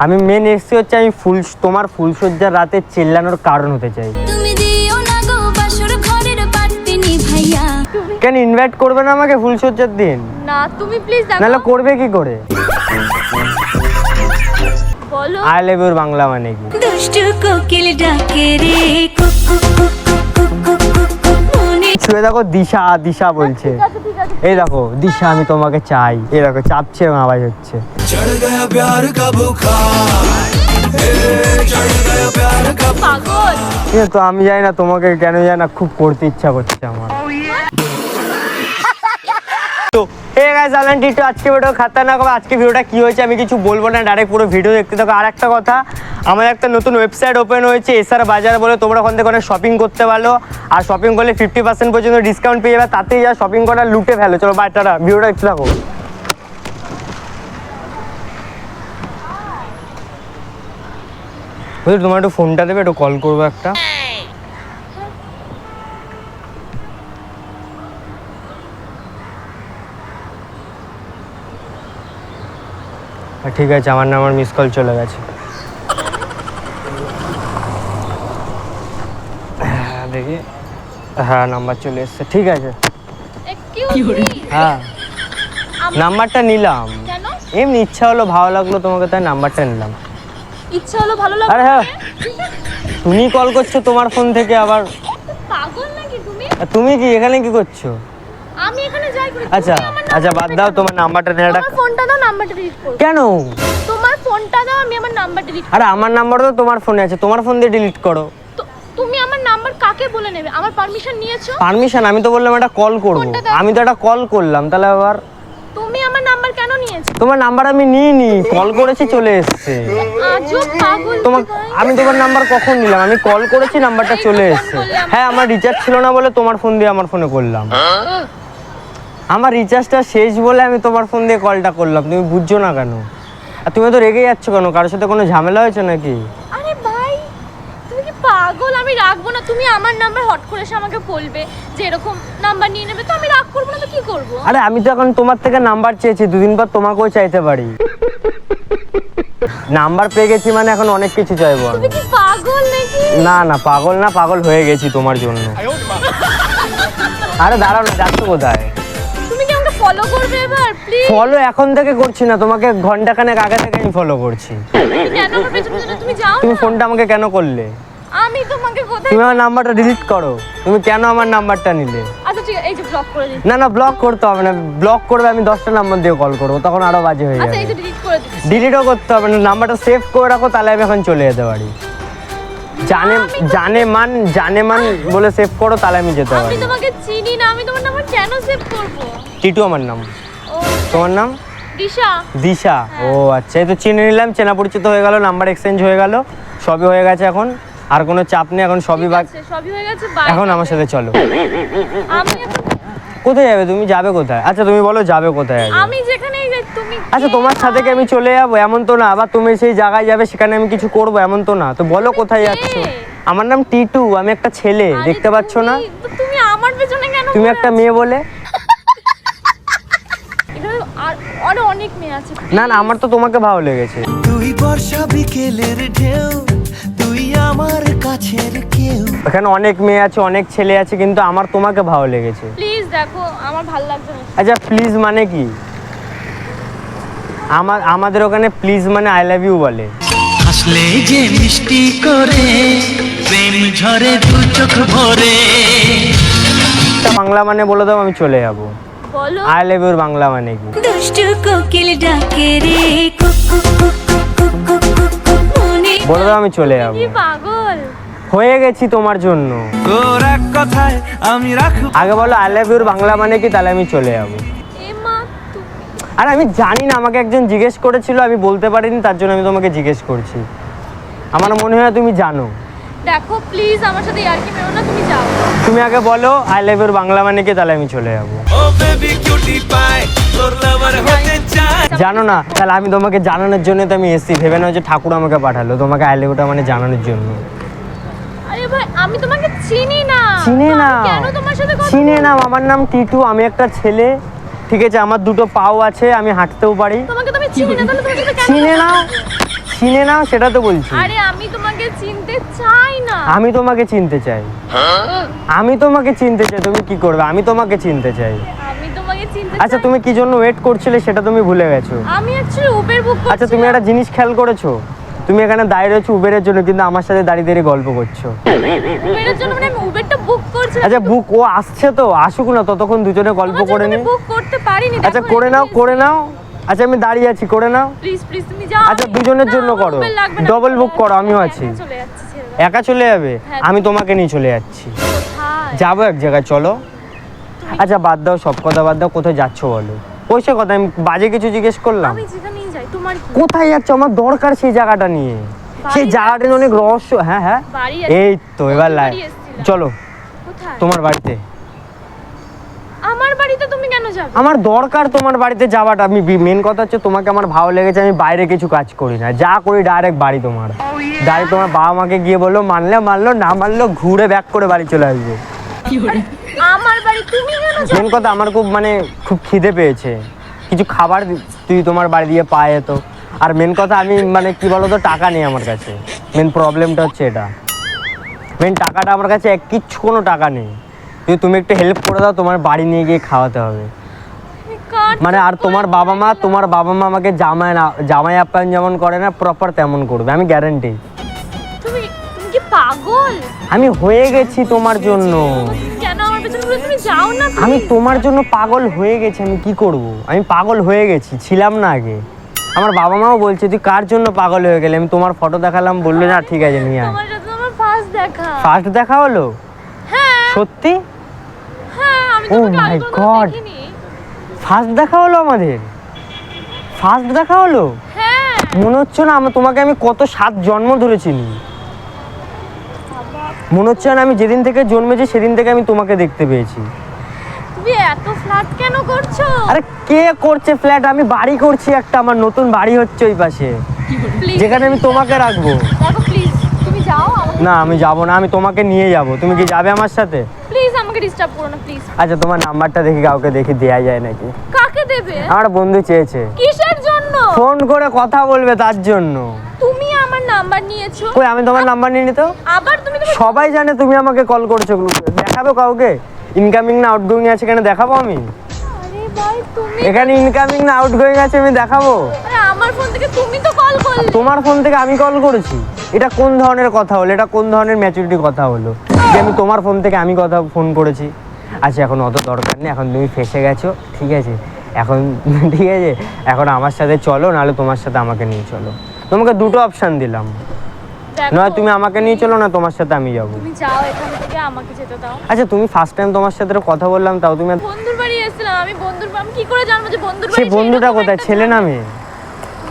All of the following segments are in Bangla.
আমি মেন এসছি হচ্ছে আমি তোমার ফুলসজ্জার রাতে চিল্লানোর কারণ হতে চাই। কেন ইনভাইট করবে না আমাকে ফুলসজ্জার দিন? না তুমি প্লিজ দেখো। নাহলে করবে কি করে? বলো আই লাভ ইউ বাংলা মানে কি? দুষ্টু কোকিল ডাকে রে ছুঁয়ে দেখো দিশা দিশা বলছে। ঠিক আছে এই দেখো দিশা আমি তোমাকে চাই। এই দেখো চাপছে এবং আওয়াজ হচ্ছে। পাগল। তো আমি জানি না তোমাকে কেন জানি না খুব করতে ইচ্ছা করছে আমার। তো হে গাইস আলান টিটু আজকে ভিডিও খতরনাক হবে। আজকে ভিডিওটা কি হয়েছে আমি কিছু বলবো না, ডাইরেক্ট পুরো ভিডিও দেখতে থাকো। আর একটা কথা, আমাদের একটা নতুন ওয়েবসাইট ওপেন হয়েছে এসআর বাজার বলে, তোমরা ওখান থেকে অনেক শপিং করতে পারো। আর শপিং করলে 50% পর্যন্ত ডিসকাউন্ট পেয়ে যাবে। তাতেই যা শপিং করা লুটে ফেলো। চলো বাই টাটা, ভিডিওটা একটু দেখো। তোমার একটু ফোনটা দেবে, একটু কল করবো একটা। ঠিক আছে, আমার নাম্বার মিস কল চলে গেছে। দেখি, হ্যাঁ নাম্বার চলে এসছে। ঠিক আছে, হ্যাঁ নাম্বারটা নিলাম। কেন? এমনি ইচ্ছা হলো, ভালো লাগলো তোমাকে, তাই নাম্বারটা নিলাম। ইচ্ছা হলো ভালো লাগলো। আরে হ্যাঁ, তুমি কল করছো তোমার ফোন থেকে আবার। পাগল নাকি তুমি? তুমি কি এখানে কি করছো? আমি এখানে যাই করি। আচ্ছা আচ্ছা বাদ দাও, তোমার নাম্বারটা নিয়ে তোমার ফোনটা দাও, নাম্বারটা ডিলিট করব। কেন? তোমার ফোনটা দাও, আমি আমার নাম্বার ডিলিট করব। আরে আমার নাম্বার তো তোমার ফোনে আছে, তোমার ফোন দিয়ে ডিলিট করো। তুমি আমার নাম্বার কাকে বলে নেবে? আমার পারমিশন নিয়েছো? পারমিশন? আমি তো বললাম একটা কল করব। আমি তো একটা কল করলাম, তাহলে আবার তুমি আমার নাম্বার কেন নিয়েছো? তোমার নাম্বার আমি নিইনি, কল করেছি চলে এসেছে। আজব পাগল। তোমার আমি তোমার নাম্বার কখন নিলাম? আমি কল করেছি, নাম্বারটা চলে এসেছে। হ্যাঁ আমার রিচার্জ ছিল না বলে তোমার ফোন দিয়ে আমার ফোনে করলাম। আমার রিচার্জটা শেষ বলে আমি তোমার ফোন দিয়ে কলটা করলাম। তুমি বুঝছো না কেন? আর তুমি তো রেগে যাচ্ছ কেন? কারোর সাথে কোনো ঝামেলা হয়েছে নাকি? আরে ভাই তুমি কি পাগল? আমি রাখবো না। তুমি আমার নাম্বার হট করে এসে আমাকে বলবে যে এরকম নাম্বার নিয়ে নেবে, তো আমি রাগ করবো না তো কি করবো? আরে আমি তো এখন তোমার থেকে নাম্বার চেয়েছি, দুদিন পর তোমাকেও চাইতে পারি। নাম্বার পেয়ে গেছি মানে এখন অনেক কিছু চাইবো আমি। তুমি কি পাগল নাকি? না না পাগল না, পাগল হয়ে গেছি তোমার জন্য। আরে দাঁড়াও না, যাচ্ছ কোথায়? তুমি কি আমাকে ফলো করবে এবার প্লিজ? ফলো এখন থেকে করছি না, তোমাকে ঘন্টাখানেক আগে থেকে আমি ফলো করছি। কেন আমার পেছনে পেছনে তুমি যাও? তুমি ফোনটা আমাকে কেন করলে? আমি তোমাকে কোথায়? তুমি আমার নাম্বারটা ডিলিট করো। তুমি কেন আমার নাম্বারটা নিলে? আচ্ছা ঠিক আছে, এই যে ব্লক করে দিচ্ছি। না না ব্লক করতে হবে না, ব্লক করবে আমি 10টা নাম্বার দিয়ে কল করবো, তখন আরো বাজে হয়ে আচ্ছা যাবে। এই যে ডিলিট করে দিচ্ছি। ডিলিটও করতে হবে না, নাম্বারটা সেভ করে রাখো, তাহলে আমি এখন চলে যেতে পারি। জানে মান বলে সেভ করো, তাহলে আমি যেতে আমি পারি। তোমাকে চিনি না, আমি তোমার নাম্বার কেন সেভ করব? টিটু আমার নাম। ও তোমার নাম? দিশা। দিশা। ও আচ্ছা, এই তো চিনে নিলাম, চেনা পরিচিত হয়ে গেল, নাম্বার এক্সচেঞ্জ হয়ে গেল, সবই হয়ে গেছে। এখন আর কোনো চাপ নেই, এখন সবই ঠিক আছে, সবই হয়ে গেছে। বাই। এখন আমার সাথে চলো। আমি এখন কোথায় যাবে? তুমি যাবে কোথায়? আচ্ছা তুমি বলো যাবে কোথায় আগে? আমি যেখানেই যাই তুমি আচ্ছা তোমার সাথে কি আমি চলে যাবো এমন তো না, আবার তুমি সেই জায়গায় যাবে সেখানে আমি কিছু করবো এমন তো না। তো বলো কোথায় যাচ্ছ? আমার নাম টিটু, আমি একটা ছেলে, আরে দেখতে পাচ্ছ না? তুমি আমার পেছনে কেন? তুমি একটা মেয়ে বলে। এটা আর অনেক মেয়ে আছে। না না আমার তো তোমাকে ভালো লেগেছে। তুই বর্ষা বিকেলের ঢেউ, তুই আমার কাছের কেউ। এখানে অনেক মেয়ে আছে, অনেক ছেলে আছে, কিন্তু আমার তোমাকে ভালো লেগেছে। প্লিজ দেখো, আমার ভালো লাগছে না। আচ্ছা প্লিজ মানে কি? আমাদের ওখানে প্লিজ মানে আই লাভ ইউ বলে। হাসলে যে মিষ্টি করে প্রেম ঝরে দু চোখ ভরে। বাংলা মানে বলে দাও, আমি চলে যাবো। বলো আই লাভ ইউর বাংলা মানে কি? দুষ্টু কোকিল ডাকে রে বলে দাও, আমি চলে যাবো। কি পাগল হয়ে গেছি তোমার জন্য। তোর এক কথায় আমি রাখবো। আগে বলো আই লাভ ইউর বাংলা মানে কি, তাহলে আমি চলে যাবো। এ মা তুমি আর আমি জানি না, আমাকে একজন জিজ্ঞেস করেছিল, আমি বলতে পারিনি, তার জন্য আমি তোমাকে জিজ্ঞেস করছি। আমার মনে হয় তুমি জানো। দেখো প্লিজ আমার সাথে ইয়ার্কি মেরো না, তুমি যাও। তুমি আগে বলো আই লাভ ইউর বাংলা মানে কি, তাহলে আমি চলে যাবো। ও বেবি কিউটি পাই, তোর লাভার হতে চাই। জানো না, তাহলে আমি তোমাকে জানানোর জন্য তো আমি এসেছি। ভেবে না যে ঠাকুর আমাকে পাঠালো তোমাকে আই লাভ ইউটা মানে জানানোর জন্য। আরে ভাই আমি তোমাকে চিনি না। চিনে তো আমি না, কেন তোমার সাথে কথা চিনে বলবো? নাও, আমার নাম টিটু, আমি একটা ছেলে, ঠিক আছে? আমার দুটো পাও আছে, আমি হাঁটতেও পারি। তোমাকে তো আমি চিনি না, তাহলে তোমার সাথে কেন চিনে কথা নাও, বলবো? চিনে নাও সেটা তো বলছি। আরে আমি তোমাকে চিনতে চাই না। আমি তোমাকে চিনতে চাই, আমি তোমাকে চিনতে চাই। তুমি কি করবে? আমি তোমাকে চিনতে চাই। আমি তোমাকে চিনতে আচ্ছা চাই। তুমি কি জন্য ওয়েট করছিলে সেটা তুমি ভুলে গেছো। আমি অ্যাকচুয়ালি উবের বুক করছি। আচ্ছা তুমি একটা জিনিস খেয়াল করেছো, তুমি এখানে দাঁড়িয়ে রয়েছো উবেরের জন্য, কিন্তু আমার সাথে দাঁড়িয়ে দাঁড়িয়ে গল্প করছো। উবেরের জন্য মানে আমি উবেরটা বুক করছি। আচ্ছা বুক ও আসছে তো আসুক না, ততক্ষণ দুজনে গল্প করে নি। বুক করতে পারিনি। আচ্ছা করে নাও, করে নাও। আচ্ছা আমি দাঁড়িয়ে আছি, করে নাও। প্লিজ প্লিজ তুমি যাও। আচ্ছা দুজনের জন্য করো, ডবল বুক করো, আমিও আছি। চলে যাচ্ছি ছেড়ে দাও। একা চলে যাবে? হ্যাঁ। আমি তোমাকে নিয়ে চলে যাচ্ছি, কোথায়? যাবো এক জায়গায়, চলো। আচ্ছা বাদ দাও, সব কথা বাদ দাও, কোথায় যাচ্ছো বলো? পয়সা কথা, আমি বাজে কিছু জিজ্ঞেস করলাম? আমি যেখানেই যাই তোমার কি? কোথায় যাচ্ছ? আমার দরকার সেই জায়গাটা নিয়ে, সেই জায়গাটা নিয়ে অনেক রহস্য। হ্যাঁ হ্যাঁ বাড়ি এই তো এবার লাই, বাড়ি এসেছিলাম। চলো কোথায়? তোমার বাড়িতে। আমার বাড়িতে তুমি কেন যাবে? আমার দরকার তোমার বাড়িতে যাওয়াটা। আমি মেন কথা হচ্ছে তোমাকে আমার ভালো লেগেছে, আমি বাইরে কিছু কাজ করি না, যা করি ডাইরেক্ট বাড়ি তোমার। ডাইরেক্ট তোমার বাবা মাকে গিয়ে বললো, মানলে মানলো, না মানলো ঘুরে ব্যাক করে বাড়ি চলে আসবে। আমার বাড়ি তুমি কেন যাবে? মেন কথা আমার খুব মানে খুব খিদে পেয়েছে, কিছু খাবার তুই তোমার বাড়ি দিয়ে পায় তো। আর মেন কথা আমি মানে কি বলতো, টাকা নেই আমার কাছে, মেন প্রবলেমটা হচ্ছে এটা। মেন টাকাটা আমার কাছে কিচ্ছু কোনো টাকা নেই, তুমি একটু হেল্প করে দাও, তোমার বাড়ি নিয়ে গিয়ে খাওয়াতে হবে। কার মানে আর তোমার বাবা মা আমাকে জামাই আপ্যায়ন যেমন করে না, প্রপার তেমন করবে, আমি গ্যারান্টি। তুমি তুমি কি পাগল? আমি হয়ে গেছি তোমার জন্য, কেন আমার পেছনে ঘুরে তুমি যাও না? আমি তোমার জন্য পাগল হয়ে গেছি। আমি কি করব? আমি পাগল হয়ে গেছি, ছিলাম না আগে। আমার বাবা মাও বলছে তুই কার জন্য পাগল হয়ে গেলে। আমি তোমার ফটো দেখালাম, বললো না ঠিক আছে নিয়ে আয়। তোমার সাথে আমার ফার্স্ট দেখা। ফার্স্ট দেখা হলো? হ্যাঁ সত্যি? হ্যাঁ আমি Oh তোমাকে my আগে কখনো God! দেখিনি। ফার্স্ট দেখা হলো আমাদের? ফার্স্ট দেখা হলো? হ্যাঁ মনে হচ্ছে না তোমাকে আমি কত 7 জন্ম ধরে চিনি। মনে হচ্ছে না আমি যেদিন থেকে জন্মেছি সেদিন থেকে আমি তোমাকে দেখতে পেয়েছি। তুমি এত ফ্ল্যাট কেন করছো? আরে কে করছে ফ্ল্যাট? আমি বাড়ি করছি একটা, আমার নতুন বাড়ি হচ্ছে ওই পাশে, প্লিজ যেখানে আমি তোমাকে রাখবো। দেখো প্লিজ তুমি যাও। আমাকে না আমি যাবো না, আমি তোমাকে নিয়ে যাব। তুমি কি যাবে আমার সাথে? প্লিজ আমাকে ডিস্টার্ব করো না প্লিজ। আচ্ছা তোমার নাম্বারটা দেখি, কাউকে দেখি দেয়া যায় নাকি? কাকে দেবে? আমার বন্ধু চেয়েছে, কিসের জন্য? ফোন করে কথা বলবে তার জন্য। তুমি আমার নাম্বার নিয়েছো? কই আমি তোমার নাম্বার নিয়ে নিত? আবার তুমি তোমার সবাই জানে তুমি আমাকে কল করেছো। দেখাবো কাউকে? ইনকামিং না আউটগোয়িং আছে এখানে দেখাবো আমি? আরে ভাই তুমি এখানে ইনকামিং না আউটগোয়িং আছে আমি দেখাবো? আরে আমার ফোন থেকে তুমি তো কল করলে। তোমার ফোন থেকে আমি কল করেছি? এটা কোন ধরনের কথা হলো? এটা কোন ধরনের ম্যাচুরিটি কথা হলো যে আমি তোমার ফোন থেকে আমি ফোন করেছি? আচ্ছা এখন অত দরকার নেই, এখন তুমি ফেসে গেছো, ঠিক আছে এখন ঠিক আছে, এখন আমার সাথে চলো, নাহলে তোমার সাথে আমাকে নিয়ে চলো। তোমাকে দুটো অপশান দিলাম, দেখো, নয় তুমি আমাকে নিয়ে চলো, না তোমার সাথে আমি যাবো। তুমি যাও এখান থেকে, আমাকে যেতে দাও। আচ্ছা তুমি ফার্স্ট টাইম তোমার সাথে কথা বললাম, তাও তুমি বন্ধুর বাড়ি এসেছিলাম আমি। আমি কি করে জানবো যে বন্ধুর বাড়ি? সেই বন্ধুটা কোথায়, ছেলে না মেয়ে?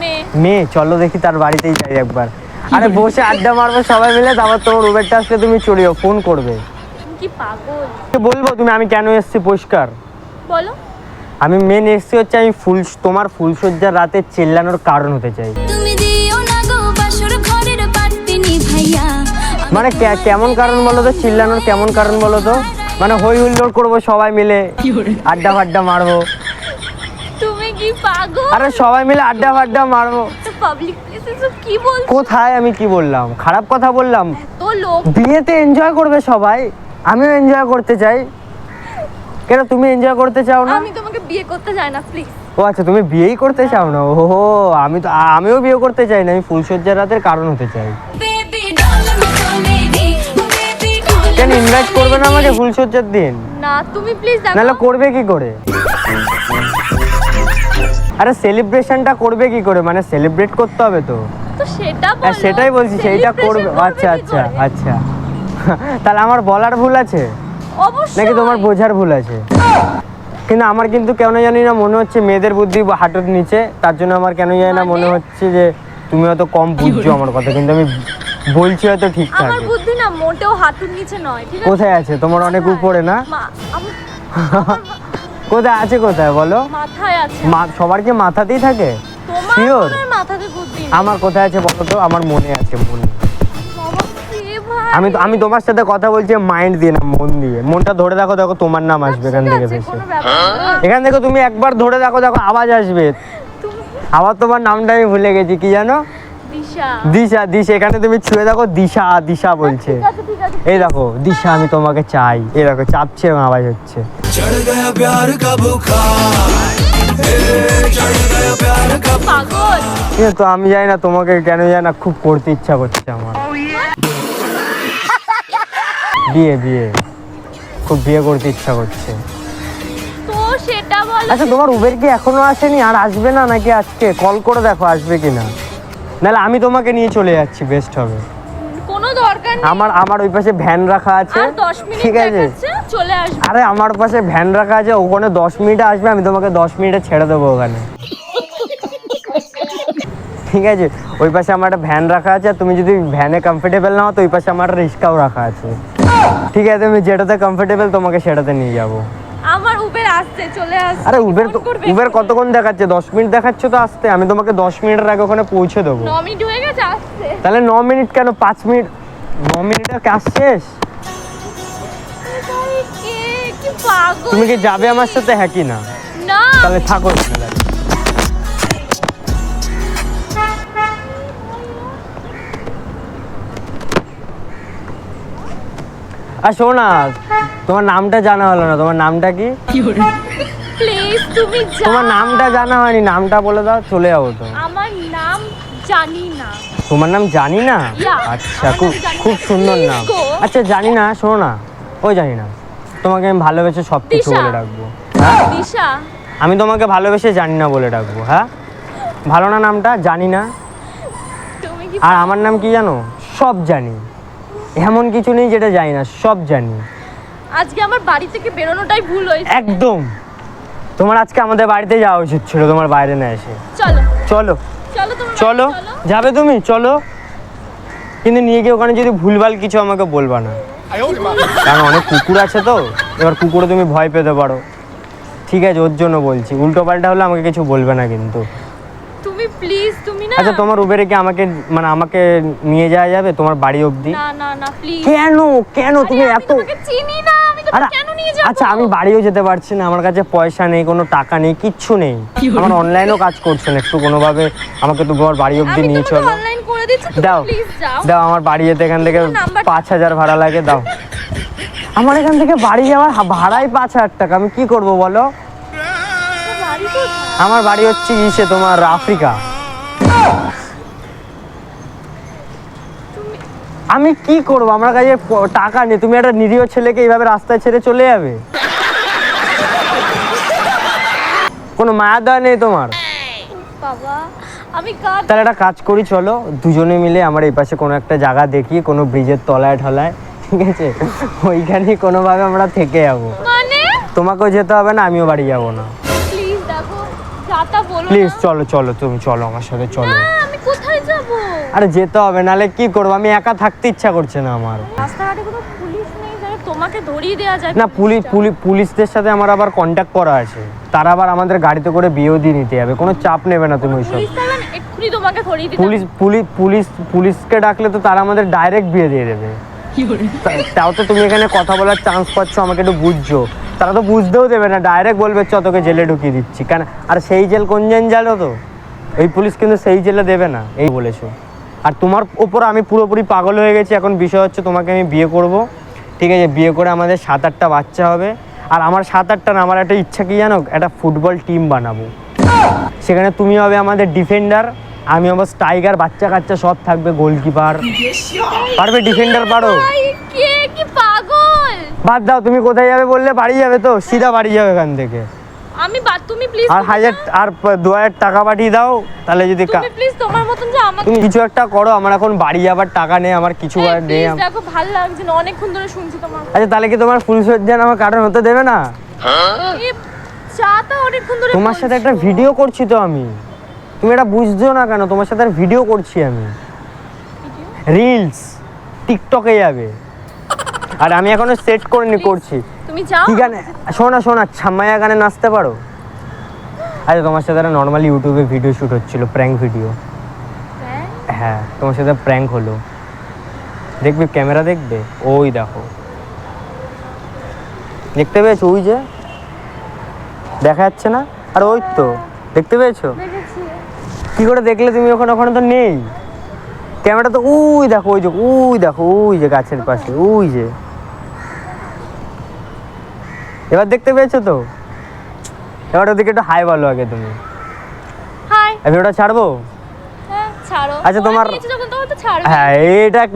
মেয়ে। মেয়ে, চলো দেখি তার বাড়িতেই যাই একবার। আরে বসে আড্ডা মারবো সবাই মিলে, তারপর তোমার উবেরটা আসলে তুমি চড়িও, ফোন করবে। তুমি কি পাগল? বলবো তুমি আমি কেন এসেছি পরিষ্কার? বলো। আমি মেন এসেছি হচ্ছে আমি তোমার ফুলসজ্জার রাতে চিল্লানোর কারণ হতে চাই। তুমি দিও না গো বাসর ঘরের বাতি নিভাইয়া। মানে কেমন কারণ বলো তো, চিল্লানোর কেমন কারণ বলো তো? মানে হই হুল্লোড় করবো সবাই মিলে, আড্ডা ফাড্ডা মারবো। তুমি কি পাগল? আরে সবাই মিলে আড্ডা ফাড্ডা মারবো। পাবলিক প্লেসে সব কি বলছো? কোথায় আমি কি বললাম? খারাপ কথা বললাম? তো লোক। বিয়েতে এনজয় করবে সবাই, আমিও এনজয় করতে চাই। কেন তুমি এনজয় করতে চাও না? আমি তোমাকে বিয়ে করতে চাই না প্লিজ। ও আচ্ছা তুমি বিয়েই করতে চাও না? ও আমিও বিয়ে করতে চাই না, আমি ফুলসজ্জার রাতের কারণ হতে চাই। বেবি ডল মে মেরি বেবি ডল। কেন ইনভাইট করবে না আমাকে ফুলসজ্জার দিন? না তুমি প্লিজ দেখো। নাহলে করবে কি করে? আরে সেলিব্রেশনটা করবে কি করে? মানে সেলিব্রেট করতে হবে তো। তো সেটা হ্যাঁ বলো। সেটাই বলছি, সেইটা করবে। Celebration আচ্ছা কি আচ্ছা করে? আচ্ছা তাহলে আমার বলার ভুল আছে অবশ্যই। নাকি তোমার বোঝার ভুল আছে? কিন্তু আমার কিন্তু কেন জানি না মনে হচ্ছে মেয়েদের বুদ্ধি হাঁটুর নিচে, তার জন্য আমার কেন জানি না মনে হচ্ছে যে তুমি হয়তো কম বুঝছো আমার কথা, কিন্তু আমি বলছি হয়তো ঠিকঠাক। আমার বুদ্ধি না মোটেও হাঁটুর নিচে নয়, ঠিক আছে? কোথায় আছে? তোমার অনেক উপরে না? কোথায় আছে? কোথায় বলো? মাথায় আছে। সবার কি মাথাতেই থাকে? তোমার Sure? মনে হয় মাথাতে বুদ্ধি নেই। আমার কোথায় আছে বলো তো? আমার মনে আছে, মনে। বাবা, কে ভাই? আমি তোমার সাথে কথা বলছি মাইন্ড দিয়ে না, মন দিয়ে। মনটা ধরে দেখো, দেখো তোমার নাম আসবে এখান থেকে ঠিক আছে, ভেসে। কোনো ব্যাপার না। এখান থেকে তুমি একবার ধরে দেখো, দেখো আওয়াজ আসবে। তুমি আবার তোমার নামটা আমি ভুলে গেছি, কি জানো? দিশা। দিশা দিশা, এখানে তুমি ছুঁয়ে দেখো দিশা দিশা বলছে। ঠিক আছে ঠিক আছে। এই দেখো দিশা আমি তোমাকে চাই, এই দেখো চাপছে এবং আওয়াজ হচ্ছে। পাগল। ঠিক আছে, তো আমি জানি না তোমাকে কেন জানি না খুব করতে ইচ্ছা করছে আমার। বিয়ে বিয়ে খুব বিয়ে করতে ইচ্ছা করছে। তো সেটা বলো। আচ্ছা তোমার উবের কি এখনো আসেনি আর আসবে না নাকি? আজকে কল করে দেখো আসবে কিনা, নাহলে আমি তোমাকে নিয়ে চলে যাচ্ছি, বেস্ট হবে। কোনো দরকার নেই। আমার ওই পাশে ভ্যান রাখা আছে, আর 10 মিনিট ঠিক আছে? দেখাচ্ছে, চলে আসবে। আরে আমার পাশে ভ্যান রাখা আছে, ওখানে 10 মিনিটে আসবে, আমি তোমাকে 10 মিনিটে ছেড়ে দেবো ওখানে। ঠিক আছে, ওই পাশে আমার একটা ভ্যান রাখা আছে, আর তুমি যদি ভ্যানে কমফোর্টেবল না হও তো ওই পাশে আমার একটা রিক্সাও রাখা আছে। ঠিক আছে, তুমি যেটাতে কমফোর্টেবল তোমাকে সেটাতে নিয়ে যাবো। আমার উবের আসছে, চলে আসছে। আরে উবের তো ফোন করবে উবের এক্ষুনি। কতক্ষণ দেখাচ্ছে? 10 মিনিট দেখাচ্ছে তো আসতে, আমি তোমাকে 10 মিনিটের আগে ওখানে পৌঁছে দেবো। 9 মিনিট হয়ে গেছে আসছে। তাহলে 9 মিনিট কেন, 5 মিনিট? 9 মিনিটের কাজ শেষ। ভাই, কি পাগল। তুমি কি যাবে আমার সাথে? হ্যাঁ কি না? না। তাহলে থাকো এখানে দাঁড়িয়ে। আর শোনো না, তোমার নামটা জানা হলো না, তোমার নামটা কি? প্লিজ তুমি যাও। তোমার নামটা জানা হয়নি, নামটা বলে দাও, চলে যাবো তো। আমার নাম জানি না। তোমার নাম জানি না? Yeah, আচ্ছা, আমার খুব নাম জানি খুব না। সুন্দর Please নাম। go. আচ্ছা জানি না, শোনো না, ওই জানি না, তোমাকে আমি ভালোবেসে সব কিছু দিশা। বলে রাখবো। হ্যাঁ, দিশা। আমি তোমাকে ভালোবেসে জানি না বলে রাখবো। হ্যাঁ, ভালো না নামটা? জানি না। তুমি কি আর আমার নাম কি জানো? সব জানি, এমন কিছু নেই যেটা জানি না, সব জানি আজকে আমার বাড়ি থেকে বেরোনোটাই ভুল হয়েছে। একদম। তোমার আজকে আমাদের বাড়িতে যাওয়া উচিত ছিল, তোমার বাইরে না এসে। চলো চলো চলো তুমি চলো, যাবে তুমি? চলো, কিন্তু নিয়ে গিয়ে ওখানে যদি ভুলভাল কিছু আমাকে বলবা না, কারণ অনেক কুকুর আছে তো, এবার কুকুরে তুমি ভয় পেতে পারো। ঠিক আছে, ওর জন্য বলছি, উল্টো পাল্টা হলে আমাকে কিছু বলবে না কিন্তু। তুমি প্লিজ, তুমি না। আচ্ছা তোমার উবেরে কি আমাকে নিয়ে যাওয়া যাবে তোমার বাড়ি অবধি? না না না প্লিজ। কেন কেন তুমি আমি এত? তোমাকে চিনি না, আমি আরে, তোমাকে কেন নিয়ে যাব? আচ্ছা আমি বাড়িও যেতে পারছি না, আমার কাছে পয়সা নেই, কোনো টাকা নেই, কিচ্ছু নেই, আমার অনলাইনও কাজ করছে না, একটু কোনোভাবে আমাকে তো তোমার বাড়ি অবধি আমি নিয়ে তোমাকে চলো। অনলাইন করে দিচ্ছি, তুমি দাও প্লিজ যাও। দাও, আমার বাড়ি যেতে এখান থেকে তোমার নাম্বার- 5000 ভাড়া লাগে, দাও। আমার এখান থেকে বাড়ি যাওয়ার ভাড়াই 5000 টাকা, আমি কি করব বলো? তোমার বাড়ি কোথায়? আমার বাড়ি হচ্ছে ইসে তোমার আফ্রিকা। আমি কি করব, আমার কাছে টাকা নেই, তুমি একটা নিরীহ ছেলেকে এইভাবে রাস্তায় ছেড়ে চলে যাবে? কোনো মায়া দয়া নেই তোমার? বাবা, আমি কার? তাহলে একটা কাজ করি, চলো দুজনে মিলে আমার এই পাশে কোনো একটা জায়গা দেখি, কোনো ব্রিজের তলায় ঠলায়, ঠিক আছে, ওইখানে কোনোভাবে আমরা থেকে যাবো। মানে তোমাকেও যেতে হবে না, আমিও বাড়ি যাবো না। প্লিজ দেখো, যাতা বলো না। প্লিজ চলো চলো, তুমি চলো আমার সাথে, চলো। না, আমি কোথায় যাব? আরে যেতে হবে, নাহলে কি করবো, আমি একা থাকতে ইচ্ছা করছে না আমার। রাস্তাঘাটে কোনো পুলিশ নেই যারা তোমাকে ধরিয়ে দেওয়া যায়? না, পুলিশদের সাথে আমার আবার কন্ট্যাক্ট করা আছে, তারা আবার আমাদের গাড়িতে করে বিয়েও দিয়ে নিতে যাবে, কোনো চাপ নেবে না তুমি ওইসব। পুলিশ তাহলে এক্ষুনি তোমাকে ধরিয়ে দিতে। পুলিশকে ডাকলে তো তারা আমাদের ডাইরেক্ট বিয়ে দিয়ে দেবে। তাও তো তুমি এখানে কথা বলার চান্স পাচ্ছ, আমাকে একটু বুঝছো। তারা তো বুঝতেও দেবে না, ডাইরেক্ট বলবে চ তোকে জেলে ঢুকিয়ে দিচ্ছি। কেন? আর সেই জেল কোন জেল জানো তো? এই পুলিশ কিন্তু সেই জেলে দেবে না, এই বলেছো। আর তোমার ওপর আমি পুরোপুরি পাগল হয়ে গেছি। এখন বিষয় হচ্ছে তোমাকে আমি বিয়ে করব, ঠিক আছে, বিয়ে করে আমাদের 7-8টা বাচ্চা হবে। আর আমার 7-8টা না, আমার একটা ইচ্ছা কি জানো, একটা ফুটবল টিম বানাবো, সেখানে তুমি হবে আমাদের ডিফেন্ডার, আমি হবো স্ট্রাইকার, বাচ্চা কাচ্চা সব থাকবে, গোলকিপার। পারবে? ডিফেন্ডার পারো? ভাই, কে কি পাগল? বাদ দাও, তুমি কোথায় যাবে বললে? বাড়ি যাবে তো, সিধা বাড়ি যাবে এখান থেকে। তুমি প্লিজ, আর 2000 টাকা পাঠিয়ে দাও, তাহলে যদি তুমি প্লিজ তোমার মতন যে আমাকে তুমি কিছু একটা করো, আমার এখন বাড়ি যাবার টাকা নেই, আমার কিছু আর নেই। প্লিজ দেখো, ভালো লাগছে না, অনেকক্ষণ ধরে শুনছি তোমার। আচ্ছা তাহলে কি তোমার ফুল সজ্জান আমার কারণ হতে দেবে না? এ চাটা অনেকক্ষণ ধরে তোমার সাথে একটা ভিডিও করছি তো আমি, তুমি এটা বুঝছো না কেন? তোমার সাথে আর ভিডিও করছি আমি, রিলস টিকটকে যাবে, আর আমি এখনো সেট করিনি, করছি। তুমি যাও। কি গানে? শোনা ছাম্মাইয়া গানে নাচতে পারো? আচ্ছা তোমার সাথে একটা নর্মালি ইউটিউবে ভিডিও শ্যুট হচ্ছিল, প্র্যাঙ্ক ভিডিও। হ্যাঁ, তোমার সাথে প্র্যাঙ্ক হলো, দেখবে ক্যামেরা, দেখবে ওই দেখো, দেখতে পেয়েছো? ওই যে দেখা যাচ্ছে না? আর ওই তো দেখতে পেয়েছো? দেখেছি। কি করে দেখলে তুমি? ওখানে তো নেই। ক্যামেরা তো ওই দেখো ওই যে গাছের পাশে ওই যে, এবার দেখতে পেয়েছো তো? এবার ওদিকে একটু হাই বলো আগে তুমি। হাই। আমি ওটা ছাড়বো? হ্যাঁ ছাড়ো। আচ্ছা, তোমার করে নিয়েছো যখন তখন তো ছাড়বে। হ্যাঁ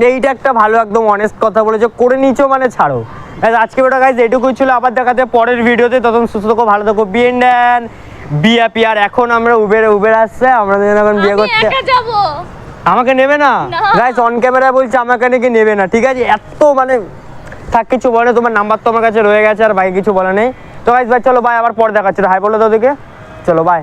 এইটা একটা ভালো একদম অনেস্ট কথা বলেছো, করে নিয়েছো মানে ছাড়ো। Guys, আজকে ভিডিও গাইজ এটুকুই ছিল, আবার দেখাতে পরের ভিডিওতে, তখন সুস্থ থাকো, ভালো থাকো, বি এন্ড বি হ্যাপি। আর এখন আমরা উবের আসছে, আমরা দুজন এখন বিয়ে আমি করতে, একা যাবো। আমাকে নেবে না না। গাইজ, অন ক্যামেরায় বলছে আমাকে নাকি নেবে না, ঠিক আছে? এত মানে থাক, কিছু বলে, তোমার নাম্বার তো আমার কাছে রয়ে গেছে, আর বাকি কিছু বলা নেই। তো গাইজ ভাই চলো বাই, আবার পরে দেখাচ্ছি। হাই বলো তো ওদিকে, চলো বাই।